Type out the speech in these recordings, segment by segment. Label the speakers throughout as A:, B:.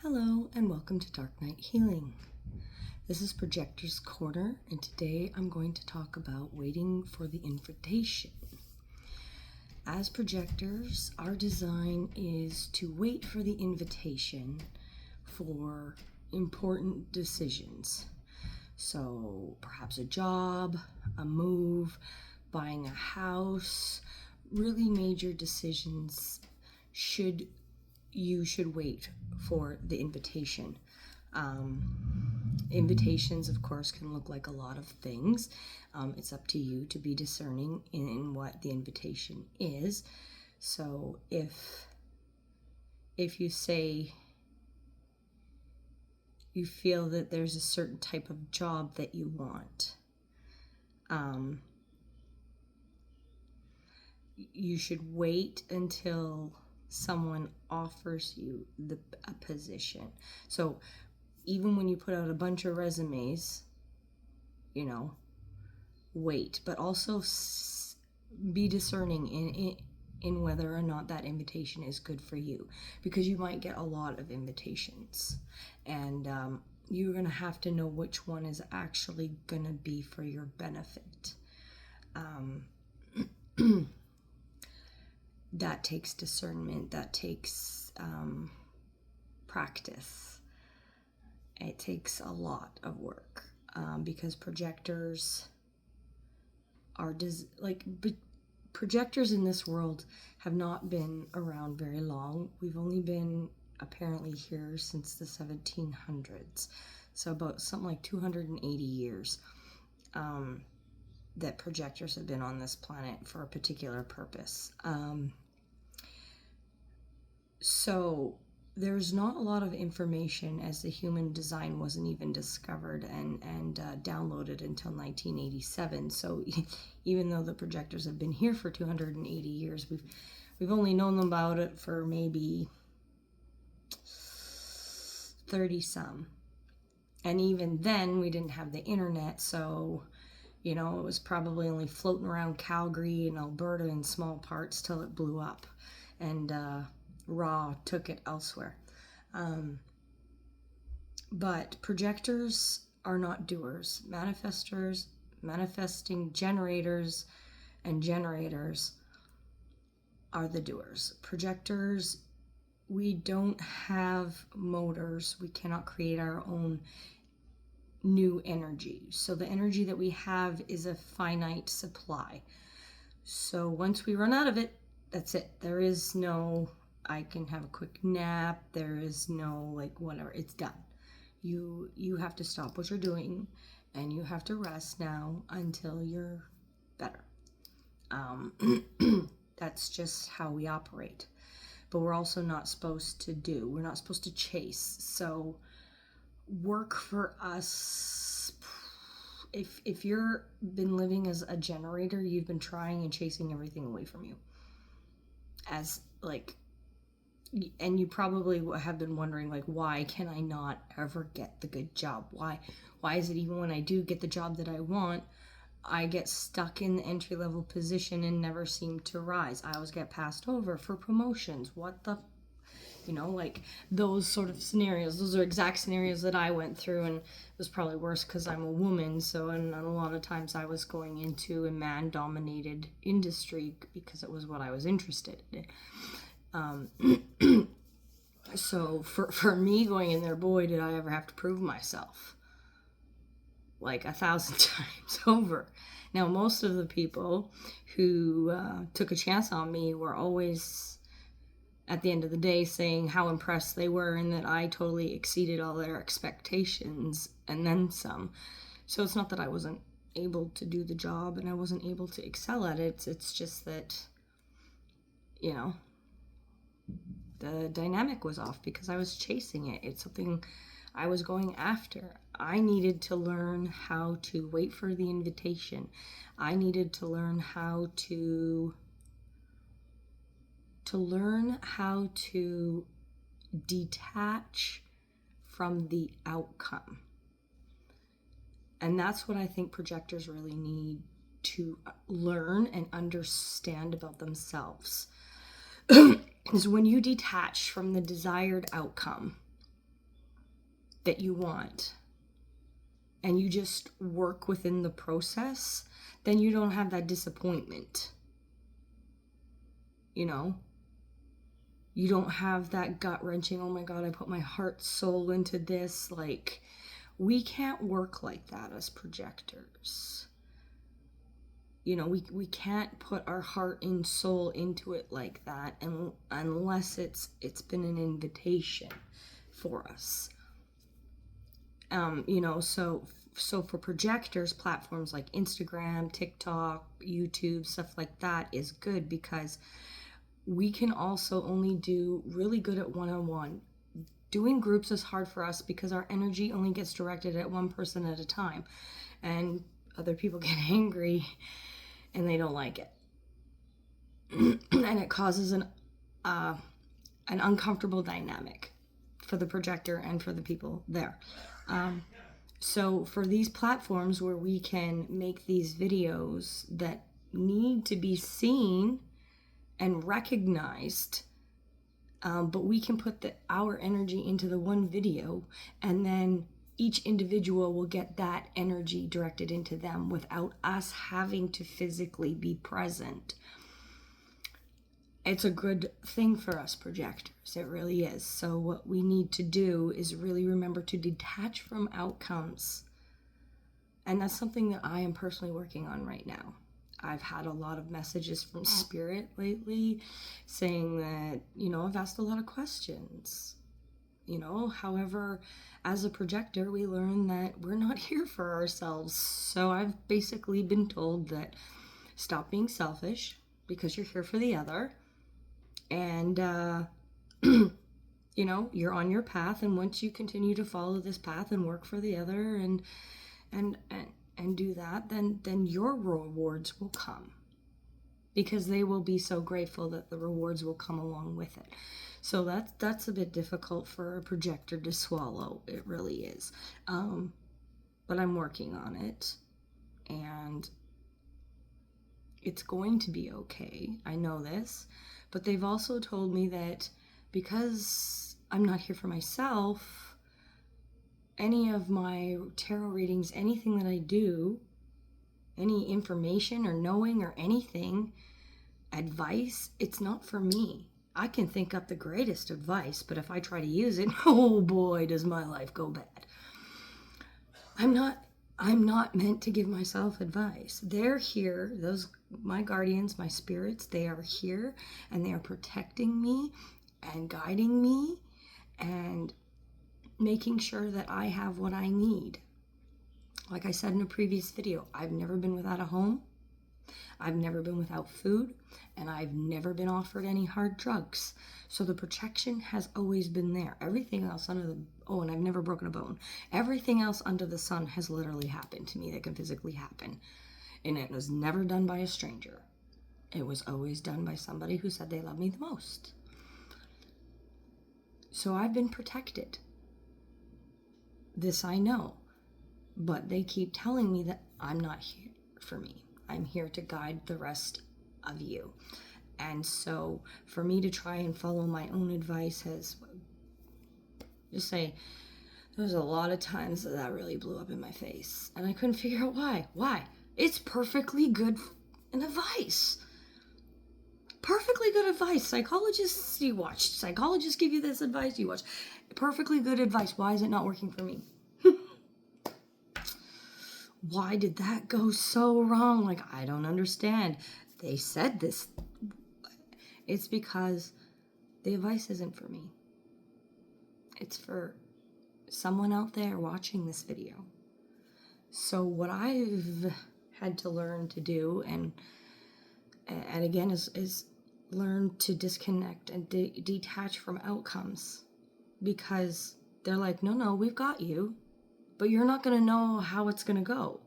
A: Hello and welcome to Dark Night Healing. This is Projectors Corner, and today I'm going to talk about waiting for the invitation. As projectors, our design is to wait for the invitation for important decisions. So perhaps a job, a move, buying a house, really major decisions you should wait for the invitation. Invitations, of course, can look like a lot of things. It's up to you to be discerning in what the invitation is. So if you say you feel that there's a certain type of job that you want, you should wait until someone offers you a position. So even when you put out a bunch of resumes, wait, but also be discerning in whether or not that invitation is good for you, because you might get a lot of invitations, and you're going to have to know which one is actually going to be for your benefit. That takes discernment, that takes practice. It takes a lot of work because projectors are projectors in this world have not been around very long. We've only been apparently here since the 1700s, so about something like 280 years that projectors have been on this planet for a particular purpose. So there's not a lot of information, as the human design wasn't even discovered and downloaded until 1987. So even though the projectors have been here for 280 years, we've only known about it for maybe 30 some. And even then we didn't have the internet, so it was probably only floating around Calgary and Alberta in small parts till it blew up and Ra took it elsewhere. But projectors are not doers. Manifesting generators, and generators are the doers. Projectors, we don't have motors. We cannot create our own new energy. So the energy that we have is a finite supply. So once we run out of it, that's it. There is no, I can have a quick nap. There is no whatever. It's done. You have to stop what you're doing and you have to rest now until you're better. That's just how we operate. But we're also not supposed to do. We're not supposed to chase. So work for us, if you're been living as a generator, you've been trying and chasing everything away from you, and you probably have been wondering, why can I not ever get the good job? Why is it even when I do get the job that I want, I get stuck in the entry-level position and never seem to rise? I always get passed over for promotions. What the those sort of scenarios. Those are exact scenarios that I went through, and it was probably worse because I'm a woman. So, and a lot of times I was going into a man-dominated industry because it was what I was interested in. So for me going in there, boy, did I ever have to prove myself 1,000 times over. Now, most of the people who took a chance on me were always, at the end of the day, saying how impressed they were and that I totally exceeded all their expectations and then some. So it's not that I wasn't able to do the job and I wasn't able to excel at it. It's just that, the dynamic was off because I was chasing it. It's something I was going after. I needed to learn how to wait for the invitation. I needed to learn how to detach from the outcome. And that's what I think projectors really need to learn and understand about themselves. Is when you detach from the desired outcome, that you want, and you just work within the process, then you don't have that disappointment. You know? You don't have that gut-wrenching, oh my God, I put my heart, soul into this. Like, we can't work like that as projectors. You know, we can't put our heart and soul into it like that, and unless it's been an invitation for us. You know, so for projectors, platforms like Instagram, TikTok, YouTube, stuff like that is good, because we can also only do really good at one-on-one. Doing groups is hard for us because our energy only gets directed at one person at a time, and other people get angry and they don't like it. And it causes an uncomfortable dynamic for the projector and for the people there. So for these platforms where we can make these videos that need to be seen and recognized, but we can put our energy into the one video, and then each individual will get that energy directed into them without us having to physically be present. It's a good thing for us projectors. It really is. So what we need to do is really remember to detach from outcomes. And that's something that I am personally working on right now. I've had a lot of messages from Spirit lately saying that, you know, I've asked a lot of questions. You know, however, as a projector, we learn that we're not here for ourselves. So I've basically been told that stop being selfish because you're here for the other. And, you know, you're on your path. And once you continue to follow this path and work for the other and do that, then your rewards will come, because they will be so grateful that the rewards will come along with it. So that's a bit difficult for a projector to swallow. It really is. But I'm working on it, and it's going to be okay. I know this, but they've also told me that because I'm not here for myself, any of my tarot readings, anything that I do, any information or knowing or anything, advice, it's not for me. I can think up the greatest advice, but if I try to use it, oh boy, does my life go bad. I'm not meant to give myself advice. They're here, my guardians, my spirits, they are here, and they are protecting me and guiding me and making sure that I have what I need. Like I said in a previous video, I've never been without a home, I've never been without food, and I've never been offered any hard drugs. So the protection has always been there. Everything else and I've never broken a bone. Everything else under the sun has literally happened to me that can physically happen. And it was never done by a stranger. It was always done by somebody who said they love me the most. So I've been protected. This I know. But they keep telling me that I'm not here for me. I'm here to guide the rest of you. And so for me to try and follow my own advice has, just say, there's a lot of times that really blew up in my face. And I couldn't figure out why. Why? It's perfectly good advice. Perfectly good advice. Psychologists, you watch. Psychologists give you this advice, you watch. Perfectly good advice. Why is it not working for me? Why did that go so wrong? Like, I don't understand. They said this. It's because the advice isn't for me. It's for someone out there watching this video. So what I've had to learn to do, and again, is learn to disconnect and detach from outcomes. Because they're like, no, we've got you. But you're not going to know how it's going to go.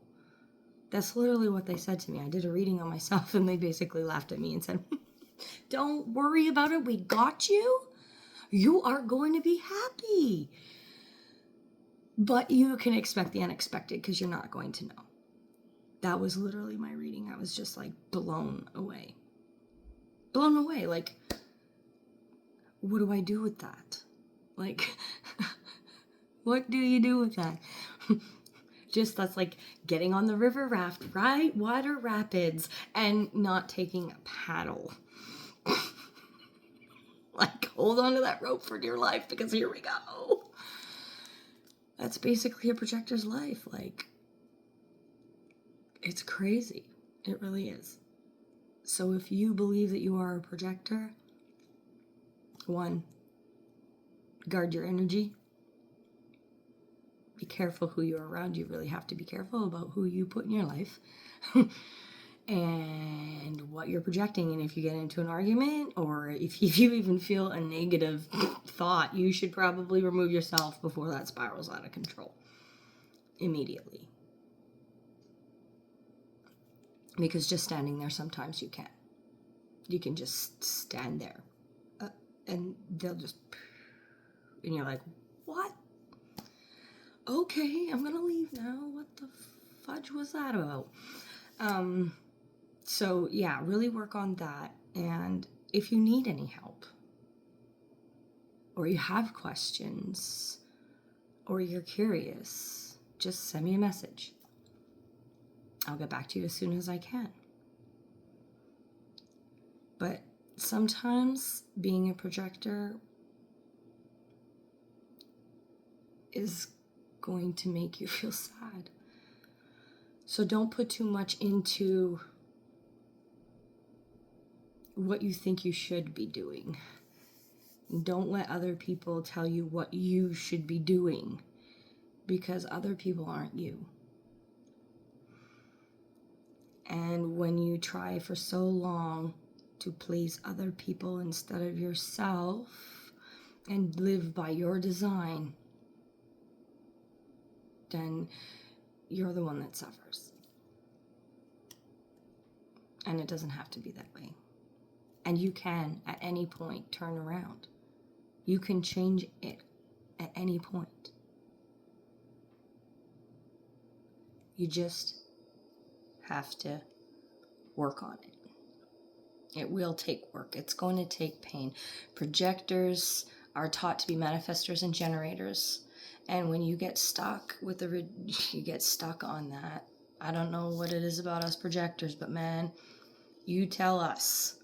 A: That's literally what they said to me. I did a reading on myself, and they basically laughed at me and said, don't worry about it. We got you. You are going to be happy. But you can expect the unexpected, because you're not going to know. That was literally my reading. I was just like blown away. Blown away. Like, what do I do with that? Like, What do you do with that? Just that's like getting on the river raft, right? Water rapids, and not taking a paddle. Like, hold on to that rope for dear life, because here we go. That's basically a projector's life. Like, it's crazy. It really is. So if you believe that you are a projector, one, guard your energy. Be careful who you're around. You really have to be careful about who you put in your life. And what you're projecting. And if you get into an argument, or if you even feel a negative thought, you should probably remove yourself before that spirals out of control immediately. Because just standing there, sometimes you can just stand there, and they'll just, and you're like, what? Okay, I'm gonna leave now. What the fudge was that about? So yeah, really work on that. And if you need any help, or you have questions, or you're curious, just send me a message. I'll get back to you as soon as I can. But sometimes being a projector is going to make you feel sad. So don't put too much into what you think you should be doing. Don't let other people tell you what you should be doing, because other people aren't you. And when you try for so long to please other people instead of yourself and live by your design, then you're the one that suffers. And it doesn't have to be that way. And you can, at any point, turn around. You can change it at any point. You just have to work on it. It will take work. It's going to take pain. Projectors are taught to be manifestors and generators. And when you get stuck with you get stuck on that. I don't know what it is about us projectors, but man, you tell us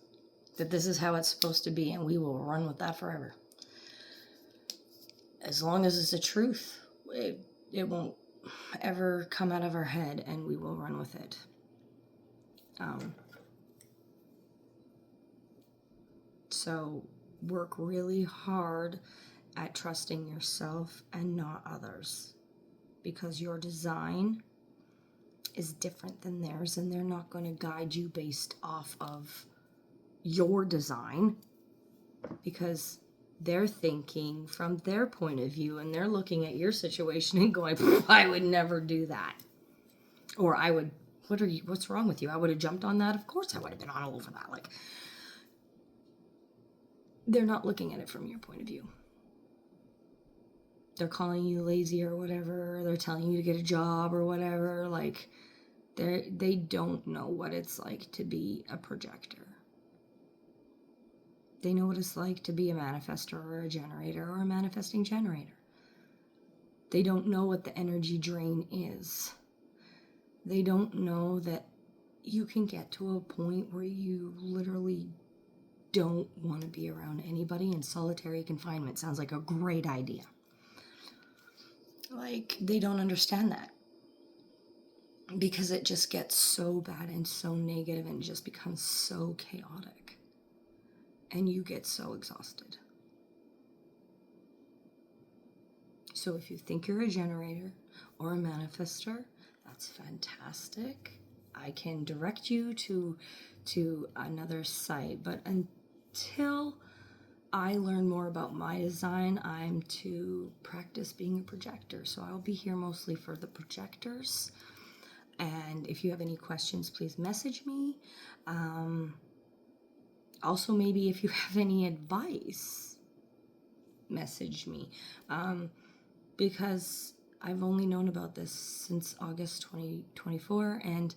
A: that this is how it's supposed to be, and we will run with that forever. As long as it's the truth, it won't ever come out of our head, and we will run with it. So work really hard at trusting yourself and not others, because your design is different than theirs, and they're not going to guide you based off of your design, because they're thinking from their point of view, and they're looking at your situation and going, I would never do that. Or I would, what's wrong with you? I would have jumped on that. Of course I would have been all over that. Like, they're not looking at it from your point of view. They're calling you lazy or whatever. They're telling you to get a job or whatever. Like, they don't know what it's like to be a projector. They know what it's like to be a manifestor or a generator or a manifesting generator. They don't know what the energy drain is. They don't know that you can get to a point where you literally don't want to be around anybody, and solitary confinement sounds like a great idea. Like, they don't understand that, because it just gets so bad and so negative and just becomes so chaotic, and you get so exhausted. So if you think you're a generator or a manifestor, that's fantastic. I can direct you to another site, but until I learn more about my design, I'm to practice being a projector. So I'll be here mostly for the projectors. And if you have any questions, please message me. Also, maybe if you have any advice, message me. Because I've only known about this since August 2024, and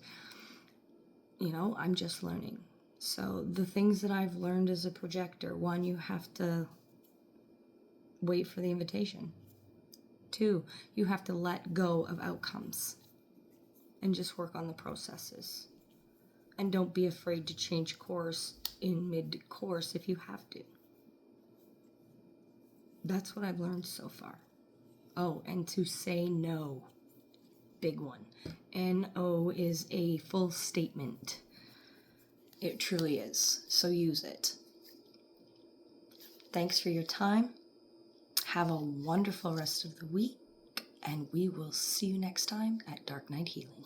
A: I'm just learning. So the things that I've learned as a projector: one, you have to wait for the invitation. too. You have to let go of outcomes and just work on the processes. And don't be afraid to change course in mid-course if you have to. That's what I've learned so far. Oh, and to say no. Big one. No is a full statement. It truly is. So use it. Thanks for your time. Have a wonderful rest of the week. And we will see you next time at Dark Night Healing.